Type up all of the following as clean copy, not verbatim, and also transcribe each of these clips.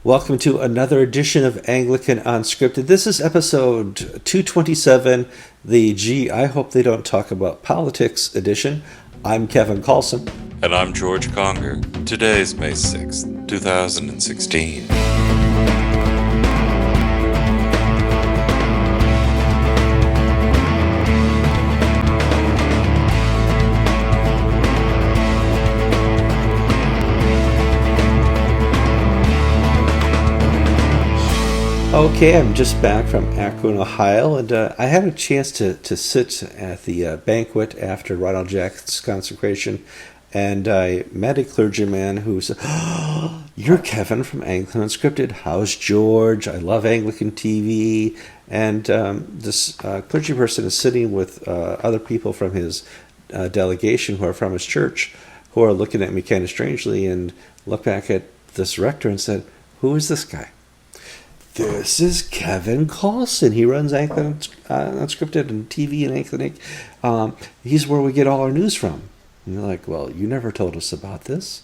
Welcome to another edition of Anglican Unscripted. This is episode 227, the I hope they don't talk about politics edition. I'm Kevin Carlson. And I'm George Conger. Today is May 6th, 2016. Okay, I'm just back from Akron, Ohio, and I had a chance to sit at the banquet after Ronald Jack's consecration, and I met a clergyman who said, "Oh, you're Kevin from Anglican Unscripted. How's George? I love Anglican TV." And this clergy person is sitting with other people from his delegation who are from his church, who are looking at me kind of strangely, and looked back at this rector and said, "Who is this guy?" This is Kevin Carlson. He runs Anglican Unscripted and TV and Anglican. He's where we get all our news from. And they're like, well, you never told us about this.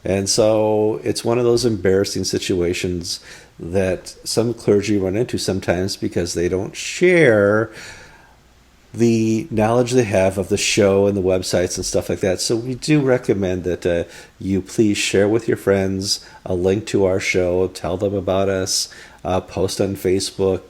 And so it's one of those embarrassing situations that some clergy run into sometimes because they don't share the knowledge they have of the show and the websites and stuff like that. So we do recommend that you please share with your friends a link to our show, tell them about us, post on Facebook,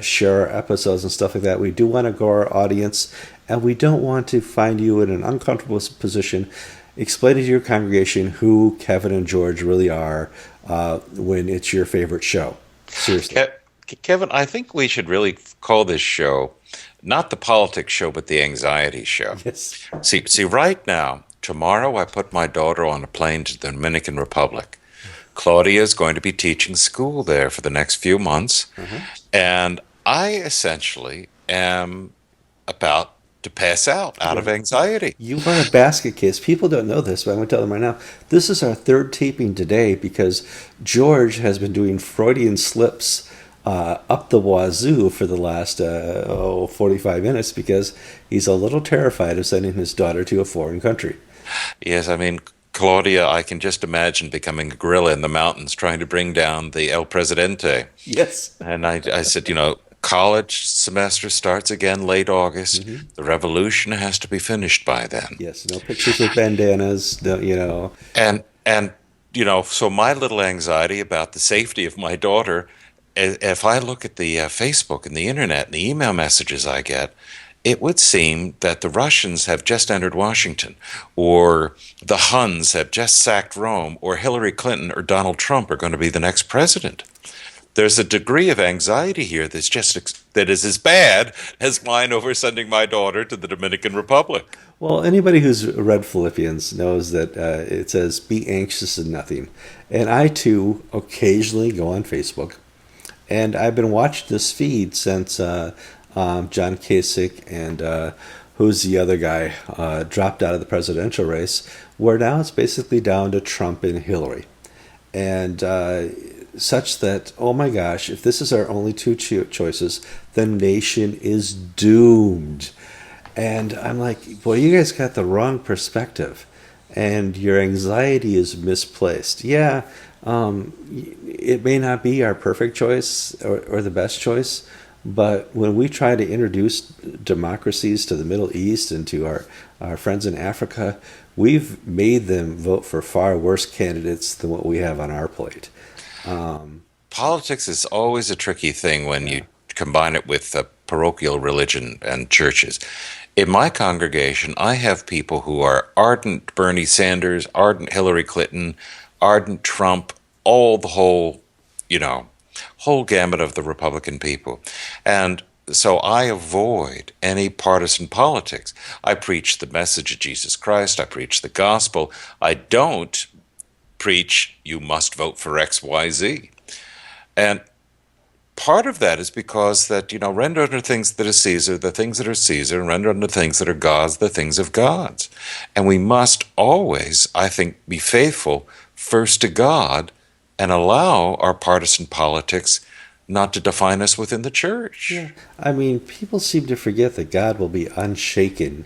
share our episodes and stuff like that. We do want to grow our audience, and we don't want to find you in an uncomfortable position explaining to your congregation who Kevin and George really are when it's your favorite show. Seriously. Kevin, I think we should really call this show not the politics show, but the anxiety show. Yes. See, right now, tomorrow I put my daughter on a plane to the Dominican Republic. Claudia is going to be teaching school there for the next few months, and I essentially am about to pass out of anxiety. You are a basket case. People don't know this, but I'm going to tell them right now. This is our third taping today because George has been doing Freudian slips up the wazoo for the last 45 minutes because he's a little terrified of sending his daughter to a foreign country. Yes, I mean, Claudia, I can just imagine becoming a gorilla in the mountains trying to bring down the El Presidente. Yes. And I said, college semester starts again late August. The revolution has to be finished by then. Yes, no pictures with bandanas, And so my little anxiety about the safety of my daughter, if I look at the Facebook and the internet and the email messages I get, it would seem that the Russians have just entered Washington, or the Huns have just sacked Rome, or Hillary Clinton or Donald Trump are going to be the next president. There's a degree of anxiety here that is as bad as mine over sending my daughter to the Dominican Republic. Well, anybody who's read Philippians knows that it says, be anxious in nothing. And I, too, occasionally go on Facebook. And I've been watching this feed since John Kasich and who's the other guy dropped out of the presidential race, where now it's basically down to Trump and Hillary. And such that, oh my gosh, if this is our only two choices, the nation is doomed. And I'm like, boy, you guys got the wrong perspective. And your anxiety is misplaced. Yeah, it may not be our perfect choice or the best choice, but when we try to introduce democracies to the Middle East and to our friends in Africa, we've made them vote for far worse candidates than what we have on our plate. Politics is always a tricky thing when you combine it with parochial religion and churches. In my congregation, I have people who are ardent Bernie Sanders, ardent Hillary Clinton, ardent Trump, all the whole gamut of the Republican people. And so I avoid any partisan politics. I preach the message of Jesus Christ. I preach the gospel. I don't preach, you must vote for X, Y, Z. And part of that is because that, render unto things that are Caesar, the things that are Caesar, and render unto things that are God's, the things of God's. And we must always, I think, be faithful first to God and allow our partisan politics not to define us within the church. Yeah. I mean, people seem to forget that God will be unshaken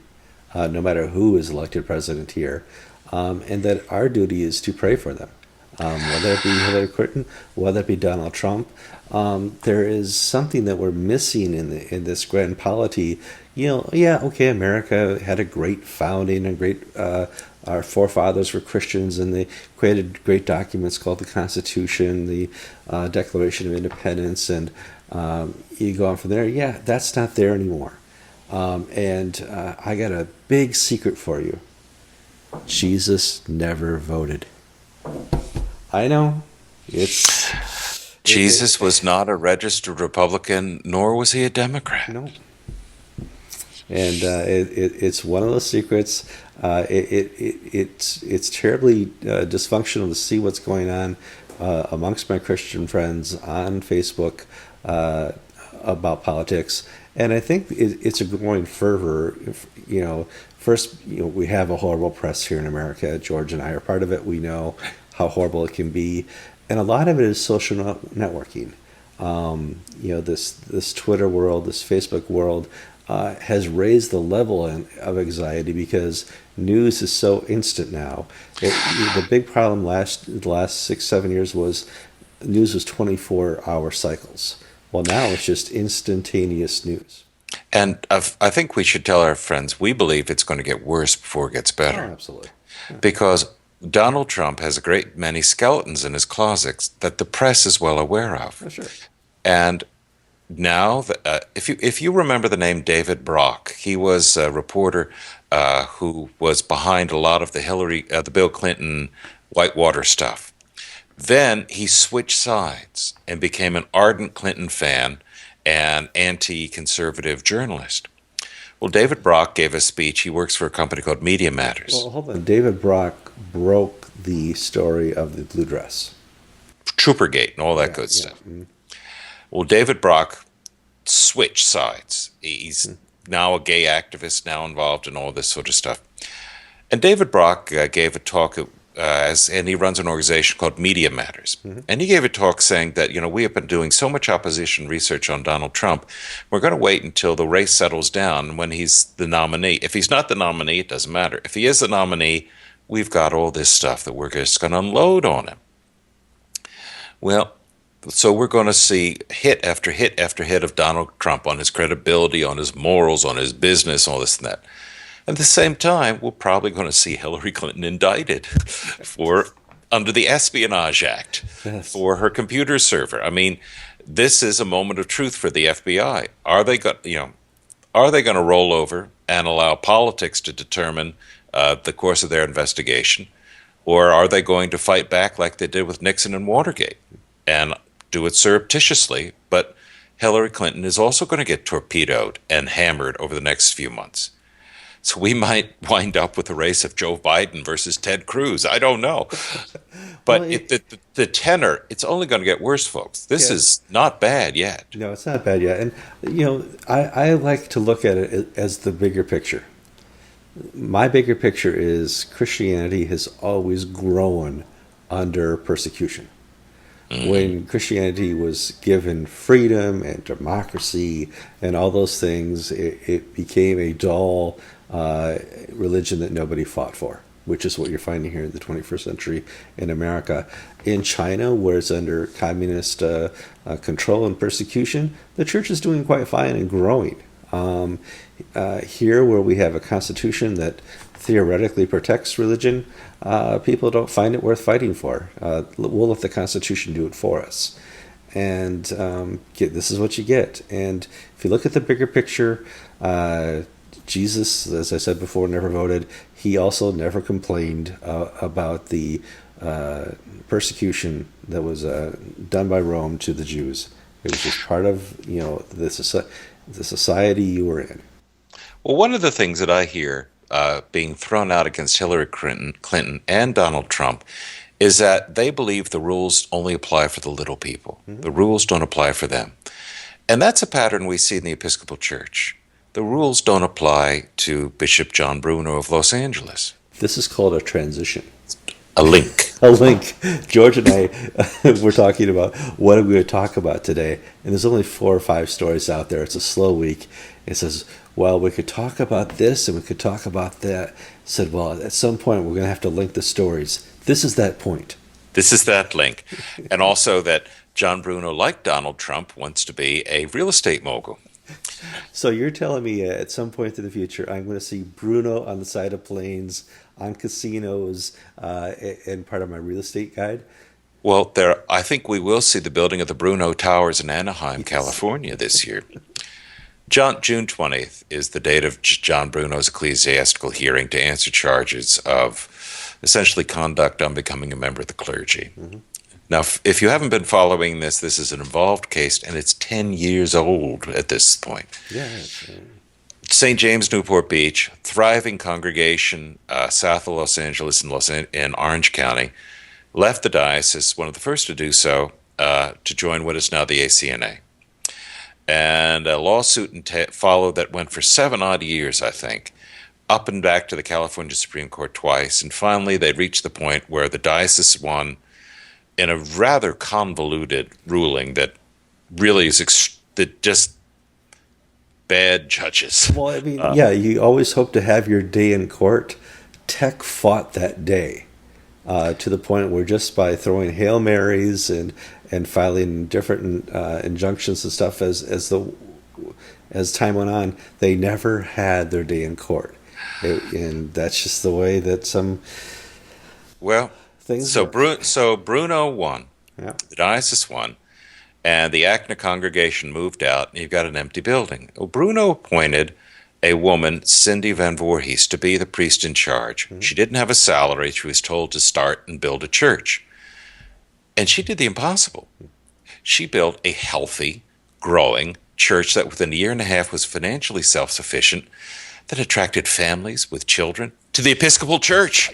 no matter who is elected president here, and that our duty is to pray for them. Whether it be Hillary Clinton, whether it be Donald Trump. There is something that we're missing in this grand polity. Yeah, okay, America had a great founding and great. Our forefathers were Christians, and they created great documents called the Constitution, the Declaration of Independence, and you go on from there. Yeah, that's not there anymore. And I got a big secret for you. Jesus never voted. I know. It's Jesus was not a registered Republican, nor was he a Democrat. no, and it's one of those secrets. It's terribly dysfunctional to see what's going on amongst my Christian friends on Facebook about politics, and I think it's a growing fervor. First, we have a horrible press here in America. George and I are part of it. We know how horrible it can be, and a lot of it is social networking. This Twitter world, this Facebook world, has raised the level of anxiety because news is so instant now. The big problem the last 6-7 years was news was 24-hour cycles. Well, now it's just instantaneous news. And I think we should tell our friends we believe it's going to get worse before it gets Oh, better. absolutely. Because Donald Trump has a great many skeletons in his closets that the press is well aware of. For sure. And now, if you remember the name David Brock, he was a reporter who was behind a lot of the Bill Clinton Whitewater stuff. Then he switched sides and became an ardent Clinton fan and anti-conservative journalist. Well, David Brock gave a speech. He works for a company called Media Matters. Well, hold on. David Brock broke the story of the blue dress. Troopergate and all that good Yeah. stuff. Well, David Brock switched sides. He's now a gay activist, now involved in all this sort of stuff. And David Brock gave a talk, and he runs an organization called Media Matters. And he gave a talk saying that, we have been doing so much opposition research on Donald Trump, we're going to wait until the race settles down when he's the nominee. If he's not the nominee, it doesn't matter. If he is the nominee, we've got all this stuff that we're just going to unload on him. Well, so we're going to see hit after hit after hit of Donald Trump on his credibility, on his morals, on his business, all this and that. At the same time, we're probably going to see Hillary Clinton indicted under the Espionage Act Yes. for her computer server. I mean, this is a moment of truth for the FBI. Are they going to roll over and allow politics to determine the course of their investigation, or are they going to fight back like they did with Nixon and Watergate and do it surreptitiously? But Hillary Clinton is also going to get torpedoed and hammered over the next few months. So we might wind up with a race of Joe Biden versus Ted Cruz. I don't know. But Well, the tenor, it's only going to get worse, folks. This Yeah. is not bad yet. No, it's not bad yet. And, I like to look at it as the bigger picture. My bigger picture is Christianity has always grown under persecution. When Christianity was given freedom and democracy and all those things, it became a dull religion that nobody fought for, which is what you're finding here in the 21st century in America. In China, where it's under communist control and persecution, the church is doing quite fine and growing. Here, where we have a constitution that theoretically protects religion, people don't find it worth fighting for. We'll let the Constitution do it for us. And this is what you get. And if you look at the bigger picture, Jesus, as I said before, never voted. He also never complained about the persecution that was done by Rome to the Jews. It was just part of the society you were in. Well, one of the things that I hear being thrown out against Hillary Clinton and Donald Trump is that they believe the rules only apply for the little people. The rules don't apply for them. And that's a pattern we see in the Episcopal Church. The rules don't apply to Bishop John Bruno of Los Angeles. This is called a transition. A link. A link. George and I were talking about what are we going to talk about today, and there's only 4 or 5 stories out there. It's a slow week. It says, well, we could talk about this and we could talk about that. Said, well, at some point we're going to have to link the stories. This is that point. This is that link. And also that John Bruno, like Donald Trump, wants to be a real estate mogul. So you're telling me at some point in the future, I'm going to see Bruno on the side of planes, on casinos, and part of my real estate guide? Well, I think we will see the building of the Bruno Towers in Anaheim, Yes. California this year. June 20th is the date of John Bruno's ecclesiastical hearing to answer charges of essentially conduct unbecoming a member of the clergy. Mm-hmm. Now, if you haven't been following this, this is an involved case, and it's 10 years old at this point. Yeah. St. James, Newport Beach, thriving congregation south of Los Angeles in Orange County, left the diocese, one of the first to do so, to join what is now the ACNA. And a lawsuit followed that went for 7 odd years, I think, up and back to the California Supreme Court twice. And finally, they reached the point where the diocese won in a rather convoluted ruling that really is that just bad judges. Well, I mean, yeah, you always hope to have your day in court. Tech fought that day to the point where just by throwing Hail Marys and filing different injunctions and stuff as time went on, they never had their day in court. And that's just the way that some Well, things so work. Bruno won, Yeah. the diocese won, and the ACNA congregation moved out, and you've got an empty building. Well, Bruno appointed a woman, Cindy Van Voorhees, to be the priest in charge. Mm-hmm. She didn't have a salary. She was told to start and build a church. And she did the impossible. She built a healthy, growing church that within a year and a half was financially self-sufficient, that attracted families with children to the Episcopal Church.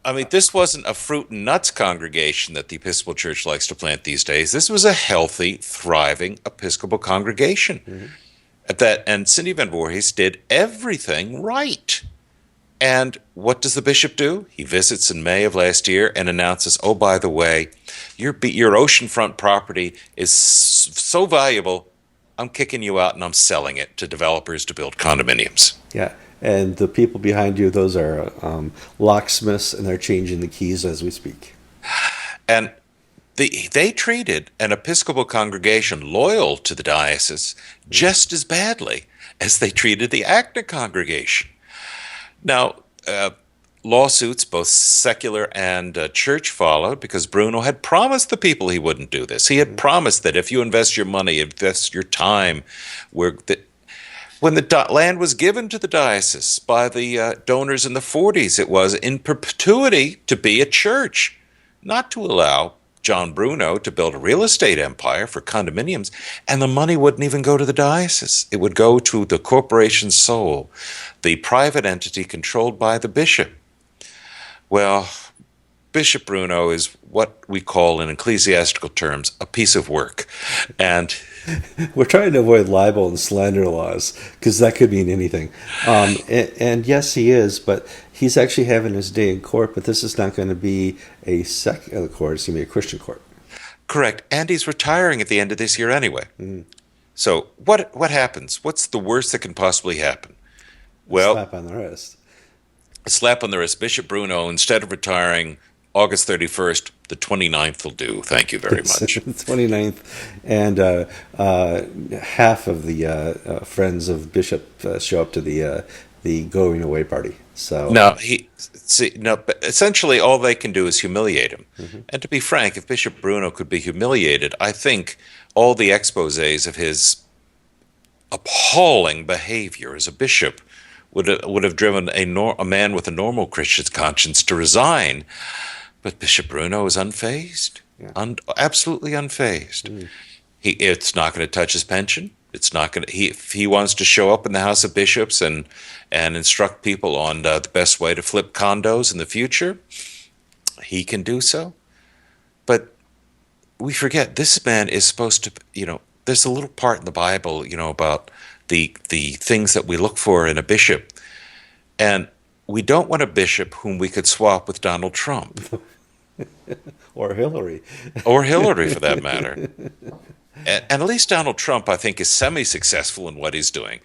I mean, this wasn't a fruit and nuts congregation that the Episcopal Church likes to plant these days. This was a healthy, thriving Episcopal congregation. Mm-hmm. And Cindy Van Voorhees did everything right. And what does the bishop do? He visits in May of last year and announces, oh, by the way, your oceanfront property is so valuable, I'm kicking you out and I'm selling it to developers to build condominiums. Yeah. And the people behind you, those are locksmiths, and they're changing the keys as we speak. And they treated an Episcopal congregation loyal to the diocese just as badly as they treated the ACNA congregation. Now, lawsuits, both secular and church, followed because Bruno had promised the people he wouldn't do this. He had promised that if you invest your money, invest your time, when the land was given to the diocese by the donors in the 40s, it was in perpetuity to be a church, not to allow John Bruno to build a real estate empire for condominiums, and the money wouldn't even go to the diocese. It would go to the corporation sole, the private entity controlled by the bishop. Well, Bishop Bruno is what we call in ecclesiastical terms a piece of work. And We're trying to avoid libel and slander laws because that could mean anything. And yes, he is, but he's actually having his day in court. But this is not going to be a secular court; it's going to be a Christian court. correct, and he's retiring at the end of this year anyway. So what happens? What's the worst that can possibly happen? Well, Slap on the wrist. a slap on the wrist. Bishop Bruno, instead of retiring August 31st, the 29th will do. Thank you very much. The 29th, and half of the friends of Bishop show up to the going away party. So But essentially all they can do is humiliate him. And to be frank, if Bishop Bruno could be humiliated, I think all the exposés of his appalling behavior as a bishop would have driven a man with a normal Christian conscience to resign. But Bishop Bruno is unfazed, absolutely unfazed. It's not going to touch his pension. It's not going to. If he wants to show up in the House of Bishops and instruct people on the best way to flip condos in the future, he can do so. But we forget this man is supposed to. There's a little part in the Bible, about the things that we look for in a bishop, and we don't want a bishop whom we could swap with Donald Trump. or Hillary. Or Hillary, for that matter. And at least Donald Trump, I think, is semi-successful in what he's doing.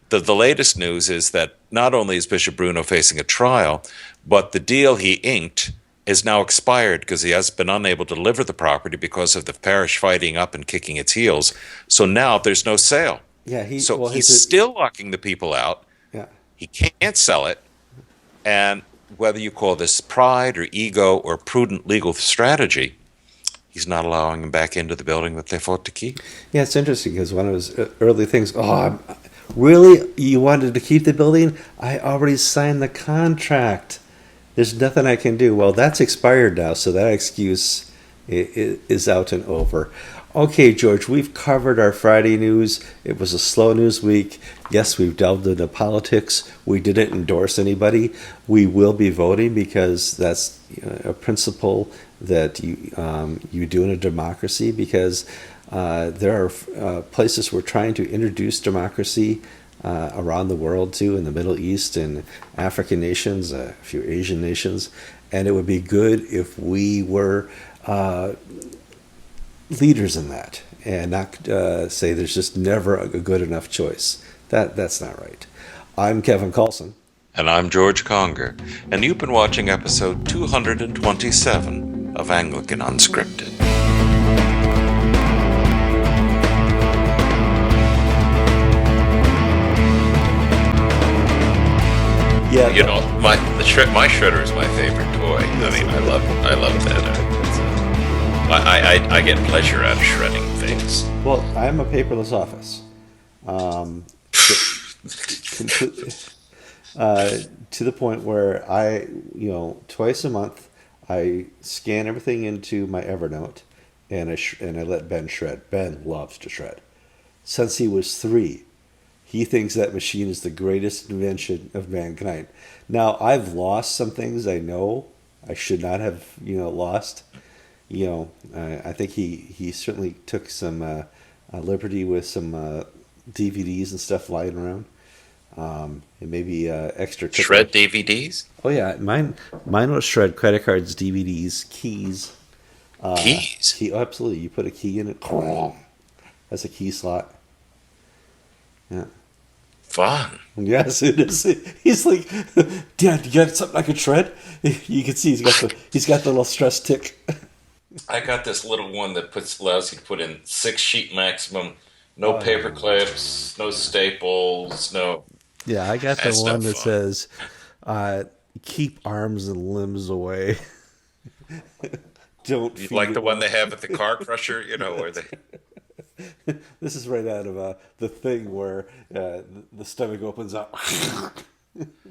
The latest news is that not only is Bishop Bruno facing a trial, but the deal he inked is now expired because he has been unable to deliver the property because of the parish fighting up and kicking its heels. So now there's no sale. Yeah, he So well he's his still locking the people out. yeah. He can't sell it. And whether you call this pride or ego or prudent legal strategy, he's not allowing them back into the building that they fought to keep. Yeah, it's interesting because one of his early things, really, you wanted to keep the building? I already signed the contract. There's nothing I can do. Well, that's expired now, so that excuse is out and over. Okay, George, we've covered our Friday news. It was a slow news week. Yes, we've delved into politics. We didn't endorse anybody. We will be voting because that's a principle that you do in a democracy. Because there are places we're trying to introduce democracy around the world too, in the Middle East and African nations, a few Asian nations, and it would be good if we were leaders in that and not say there's just never a good enough choice. That's not right. I'm Kevin Carlson. And I'm George Conger, and you've been watching episode 227 of Anglican Unscripted. Yeah, You know, my shredder is my favorite toy. I mean, I love that. I get pleasure out of shredding things. well, I'm a paperless office. Um, completely, to the point where twice a month, I scan everything into my Evernote, and I let Ben shred. Ben loves to shred. Since he was 3, he thinks that machine is the greatest invention of mankind. Now, I've lost some things I know I should not have, lost. I think he certainly took some liberty with some DVDs and stuff lying around. And maybe extra. Shred DVDs? Oh yeah, mine was shred credit cards, DVDs, keys. Keys? Absolutely. You put a key in it. That's a key slot. Yeah. Fun. Yes, it is. He's like, Dad, you got something I could shred? You can see he's got the little stress tick. I got this little one that allows you to put in 6 sheet maximum, no paper clips, no staples, no. Yeah, I got the That's no one that fun. says, "Keep arms and limbs away." Don't You feed like it. the one they have at the car crusher, where they. This is right out of The Thing, where the stomach opens up.